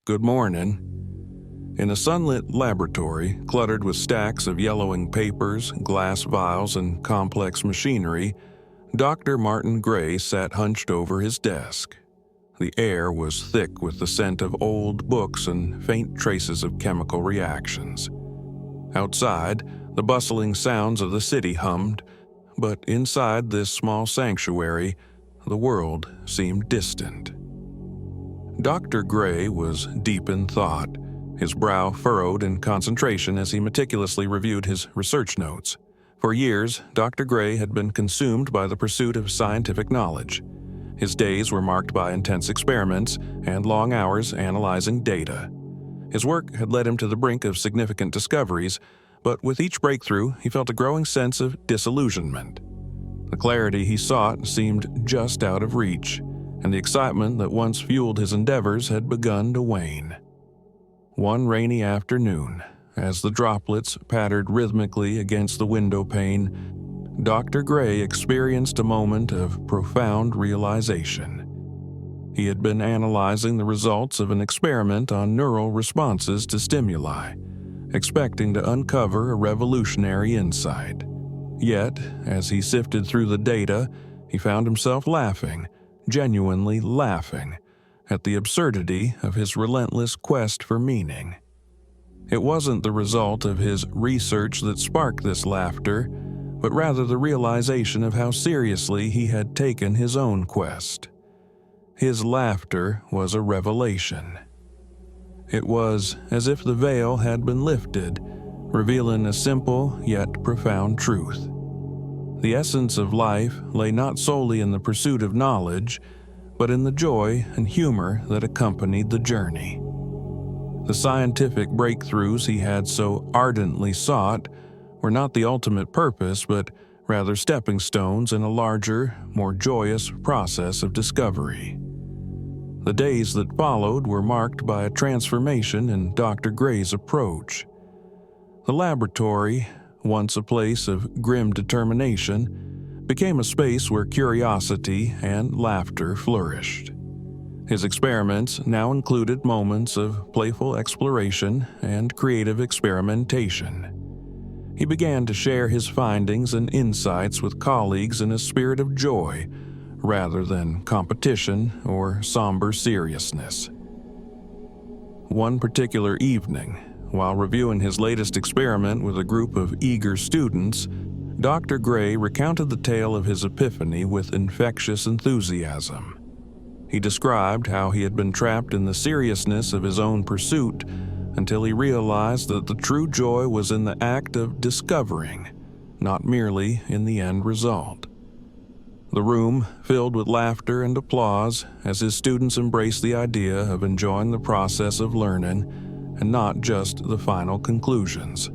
good morning. In a sunlit laboratory cluttered with stacks of yellowing papers, glass vials, and complex machinery, Dr. Martin Gray sat hunched over his desk. The air was thick with the scent of old books and faint traces of chemical reactions. Outside, the bustling sounds of the city hummed, but inside this small sanctuary, the world seemed distant. Dr. Gray was deep in thought, his brow furrowed in concentration as he meticulously reviewed his research notes. For years, Dr. Gray had been consumed by the pursuit of scientific knowledge. His days were marked by intense experiments and long hours analyzing data. His work had led him to the brink of significant discoveries, but with each breakthrough, he felt a growing sense of disillusionment. The clarity he sought seemed just out of reach, and the excitement that once fueled his endeavors had begun to wane. One rainy afternoon, as the droplets pattered rhythmically against the window pane, Dr. Gray experienced a moment of profound realization. He had been analyzing the results of an experiment on neural responses to stimuli, expecting to uncover a revolutionary insight. Yet, as he sifted through the data, he found himself laughing, genuinely laughing, at the absurdity of his relentless quest for meaning. It wasn't the result of his research that sparked this laughter, but rather the realization of how seriously he had taken his own quest. His laughter was a revelation. It was as if the veil had been lifted, revealing a simple yet profound truth. The essence of life lay not solely in the pursuit of knowledge, but in the joy and humor that accompanied the journey. The scientific breakthroughs he had so ardently sought were not the ultimate purpose, but rather stepping stones in a larger, more joyous process of discovery. The days that followed were marked by a transformation in Dr. Gray's approach. The laboratory, once a place of grim determination, became a space where curiosity and laughter flourished. His experiments now included moments of playful exploration and creative experimentation. He began to share his findings and insights with colleagues in a spirit of joy, rather than competition or somber seriousness. One particular evening, while reviewing his latest experiment with a group of eager students, Dr. Gray recounted the tale of his epiphany with infectious enthusiasm. He described how he had been trapped in the seriousness of his own pursuit until he realized that the true joy was in the act of discovering, not merely in the end result. The room filled with laughter and applause as his students embraced the idea of enjoying the process of learning and not just the final conclusions.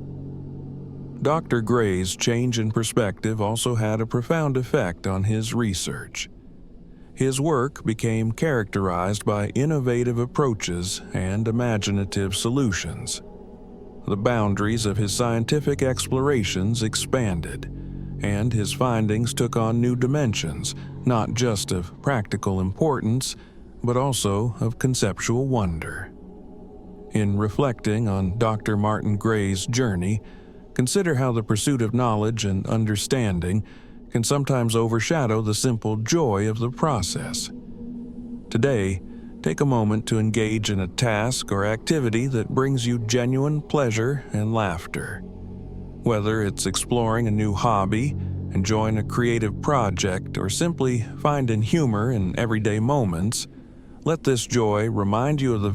Dr. Gray's change in perspective also had a profound effect on his research. His work became characterized by innovative approaches and imaginative solutions. The boundaries of his scientific explorations expanded, and his findings took on new dimensions, not just of practical importance, but also of conceptual wonder. In reflecting on Dr. Martin Gray's journey, consider how the pursuit of knowledge and understanding can sometimes overshadow the simple joy of the process. Today, take a moment to engage in a task or activity that brings you genuine pleasure and laughter. Whether it's exploring a new hobby, enjoying a creative project, or simply finding humor in everyday moments, let this joy remind you of the